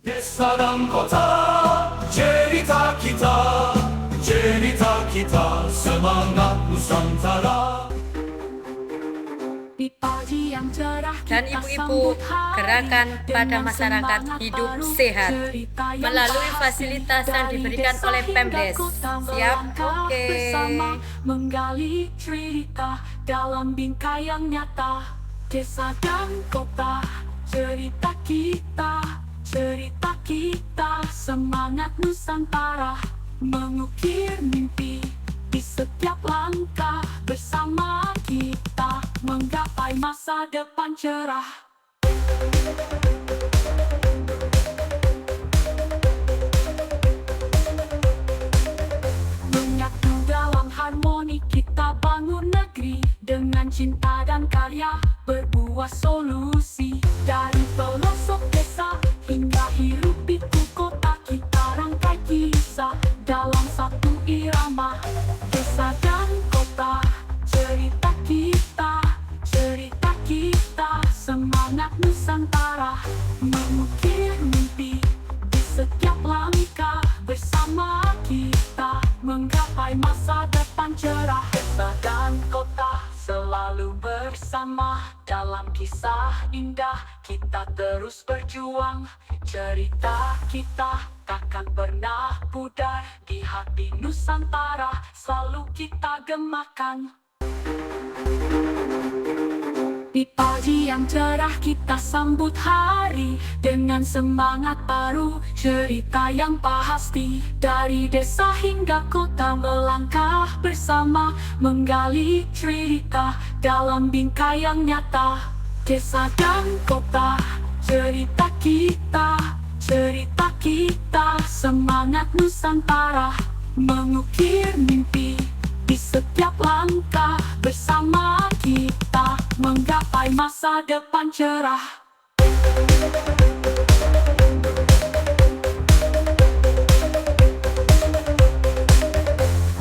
Desa dan kota, cerita kita, semangat Nusantara. Di pagi yang cerah Dan kita ibu-ibu, sambut hari gerakan pada dengan masyarakat semangat hidup baru, sehat cerita yang melalui pasti fasilitas yang dari diberikan desa oleh hingga Pemdes. kota, Siap? melangkah Oke. bersama, menggali cerita dalam bingkai yang nyata. Desa dan kota, cerita kita, semangat Nusantara, mengukir mimpi di setiap langkah. Bersama kita menggapai masa depan cerah. Menyatu dalam harmoni kita bangun negeri, dengan cinta dan karya berbuah solusi. Dari pelosok desa hingga hiruk pikuk kota, kita rangkai kisah dalam satu irama. Desa dan kota, cerita kita, semangat Nusantara, mengukir mimpi di setiap langkah. Bersama kita menggapai masa depan cerah. Desa dan kota selalu bersama, dalam kisah indah kita terus berjuang. Cerita kita takkan pernah pudar, di hati Nusantara selalu kita gemakan. Di pagi yang cerah kita sambut hari dengan semangat baru, cerita yang pasti dari desa hingga kota, melangkah bersama, menggali cerita dalam bingkai yang nyata. Desa dan kota, cerita kita, semangat Nusantara, mengukir mimpi di setiap langkah. Bersama kita menggapai masa depan cerah.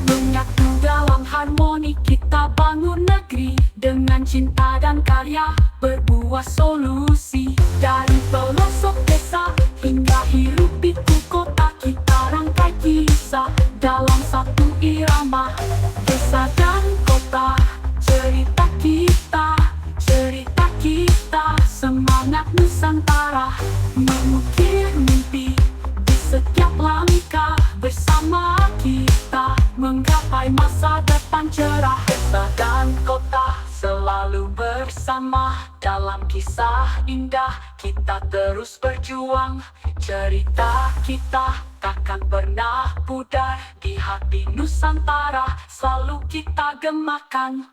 Menyatu dalam harmoni kita bangun negeri, dengan cinta dan karya berbuah solusi. Dari pelosok desa hingga hiruk pikuk kota, kita rangkai kisah dalam satu irama. Desa dan kota, cerita kita, semangat Nusantara, mengukir mimpi di setiap langkah. Bersama kita menggapai masa depan cerah. Desa dan kota selalu bersama, dalam kisah indah kita terus berjuang. Cerita kita takkan pernah pudar, di hati Nusantara selalu kita gemakan.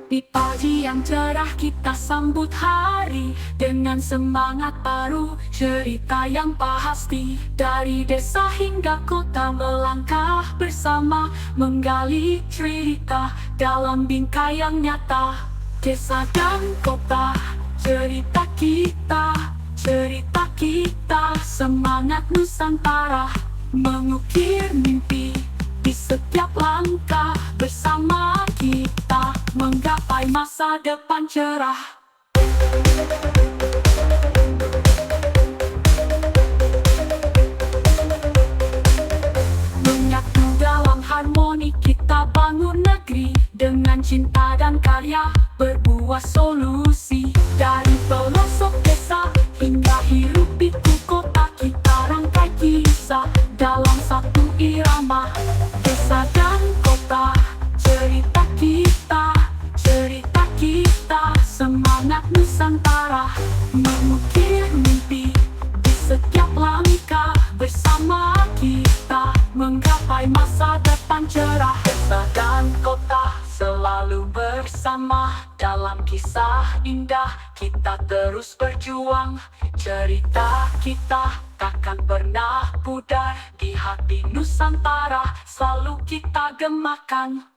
Di pagi yang cerah kita sambut hari dengan semangat baru, cerita yang pasti dari desa hingga kota, melangkah bersama, menggali cerita dalam bingkai yang nyata. Desa dan kota, cerita kita, semangat Nusantara, mengukir mimpi di setiap langkah. Bersama kita menggapai masa depan cerah. Menyatu dalam harmoni kita bangun negeri, dengan cinta dan karya berbuah solusi. Dari pelosok desa hingga hiruk pikuk kota, kita rangkai kisah dalam satu irama. Desa dan kota, cerita kita, semangat Nusantara, mengukir mimpi di setiap langkah. Bersama kita menggapai masa depan cerah. Desa dan kota selalu bersama, dalam kisah indah kita terus berjuang. Cerita kita takkan pernah pudar, di hati Nusantara selalu kita gemakan.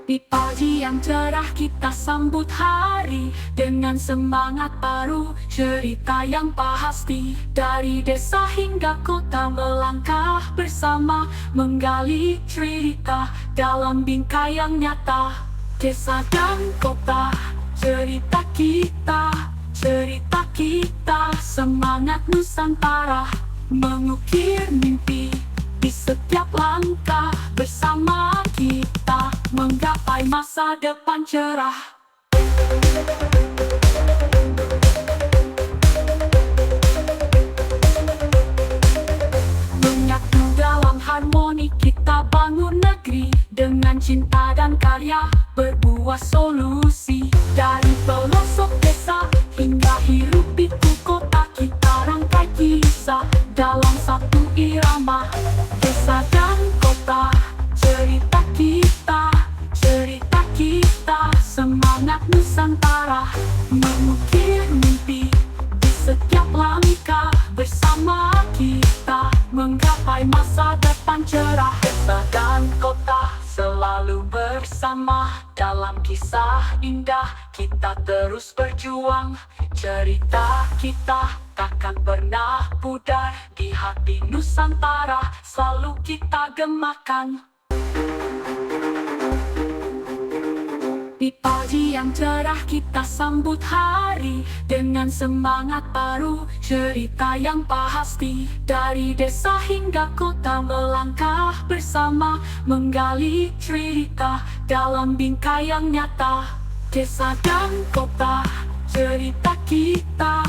Di pagi yang cerah kita sambut hari dengan semangat baru, cerita yang pasti dari desa hingga kota, melangkah bersama, menggali cerita dalam bingkai yang nyata. Desa dan kota, cerita kita, semangat Nusantara, mengukir mimpi di setiap langkah. Bersama kita menggapai masa depan cerah. Menyatu dalam harmoni kita bangun negeri, dengan cinta dan karya berbuah solusi. Dari pelosok desa hingga hiruk pikuk kota, kita rangkai kisah dalam satu irama. Desa dan kota, cerita kita, semangat Nusantara, mengukir mimpi di setiap langkah. Bersama kita menggapai masa depan cerah. Desa dan kota selalu bersama, dalam kisah indah kita terus berjuang. Cerita kita takkan pernah pudar, di hati Nusantara selalu kita gemakan. Di pagi yang cerah kita sambut hari, dengan semangat baru, cerita yang pasti. Dari desa hingga kota melangkah bersama, menggali cerita dalam bingkai yang nyata. Desa dan kota, cerita kita,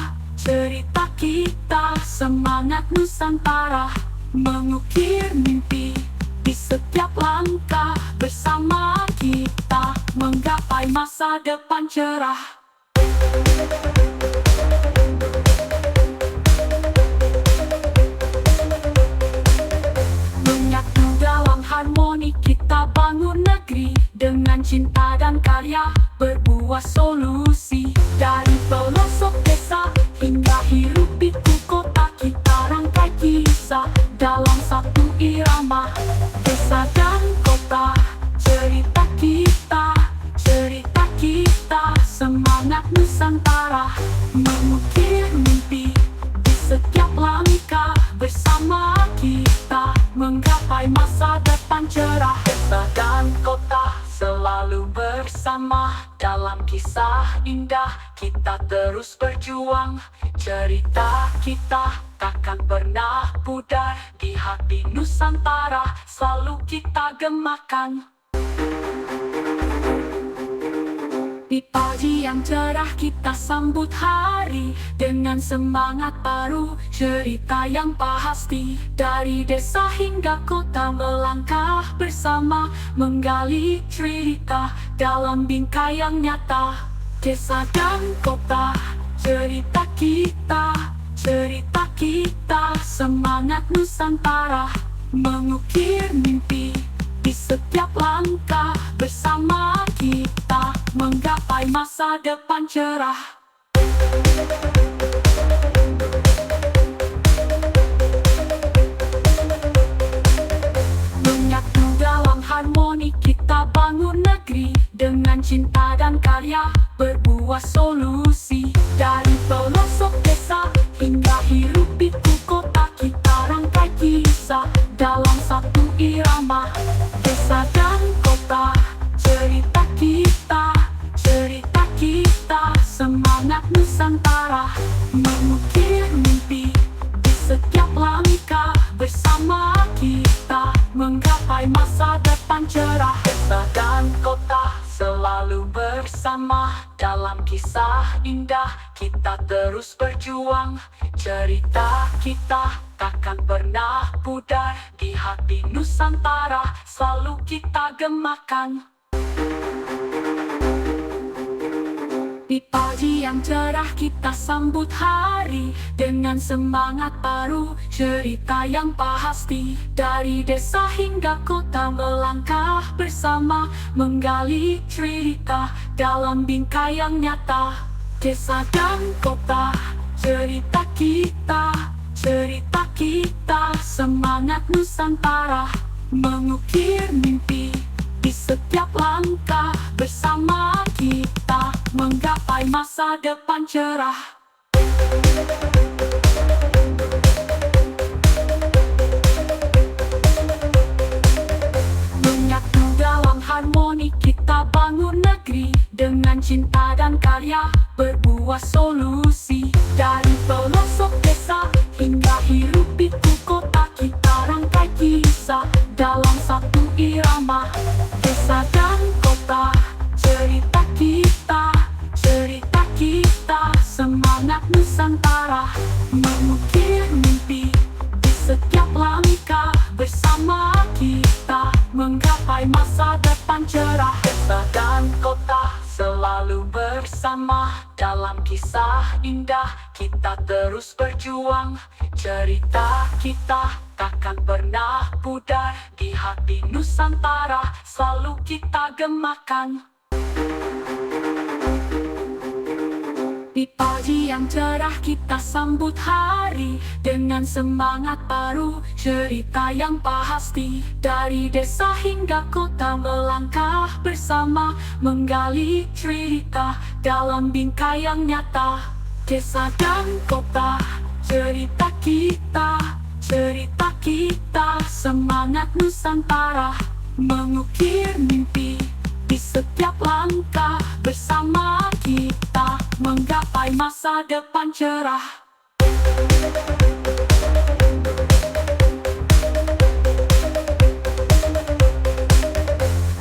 semangat Nusantara, mengukir mimpi di setiap langkah. Bersama kita menggapai masa depan cerah. Menyatu dalam harmoni kita bangun negeri, dengan cinta dan karya berbuah solusi. Dari pelosok desa hingga hiruk pikuk kota, kita rangkai kisah dalam satu irama. Desa dan kota, cerita kita, semangat Nusantara, mengukir mimpi di setiap langkah. Bersama kita menggapai masa depan cerah. Desa dan kota selalu bersama, dalam kisah indah kita terus berjuang. Cerita kita takkan pernah pudar, di hati Nusantara selalu kita gemakan. Di pagi yang cerah kita sambut hari, dengan semangat baru, cerita yang pasti. Dari desa hingga kota melangkah bersama, menggali cerita dalam bingkai yang nyata. Desa dan kota, cerita kita, semangat Nusantara, mengukir mimpi di setiap langkah. Bersama kita menggapai masa depan cerah. Menyatu dalam harmoni kita bangun negeri, dengan cinta dan karya berbuah solusi. Dari pelosok desa hingga hiruk pikuk kota, kita rangkai kisah dalam satu irama. Desa dan kota, cerita kita, semangat Nusantara, mengukir mimpi di setiap langkah. Bersama kita menggapai masa depan cerah. Desa dan kota selalu bersama, dalam kisah indah kita terus berjuang. Cerita kita takkan pernah pudar, di hati Nusantara selalu kita gemakan. Di pagi yang cerah kita sambut hari, dengan semangat baru, cerita yang pasti. Dari desa hingga kota melangkah bersama, menggali cerita dalam bingkai yang nyata. Desa dan kota, cerita kita, semangat Nusantara, mengukir mimpi di setiap langkah. Bersama kita menggapai masa depan cerah. Menyatu dalam harmoni kita bangun negeri, dengan cinta dan karya berbuah solusi. Dari pelosok desa hingga hiruk pikuk kota, kita rangkai kisah dalam satu irama. Desa dan kota, cerita kita, cerita kita, semangat Nusantara, mengukir mimpi di setiap langkah. Bersama kita menggapai masa depan cerah. Desa dan kota selalu bersama dalam kisah indah. Kita terus berjuang, cerita kita takkan pernah pudar. Di hati Nusantara selalu kita gemakan. Di pagi yang cerah kita sambut hari dengan semangat baru, cerita yang pasti. Dari desa hingga kota melangkah bersama, menggali cerita dalam bingkai yang nyata. Desa dan kota, cerita kita, cerita kita, semangat Nusantara, mengukir mimpi di setiap langkah. Bersama kita menggapai masa depan cerah.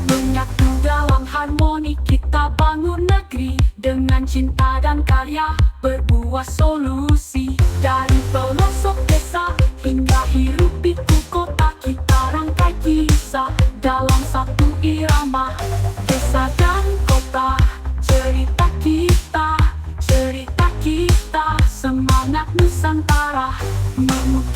Menyatu dalam harmoni kita bangun negeri, dengan cinta dan karya berbuah solusi. Dari pelosok desa hingga hiruk pikuk kota, kita rangkai kisah dalam satu irama. Desa dan kota, cerita kita, cerita kita, semangat Nusantara, mengukir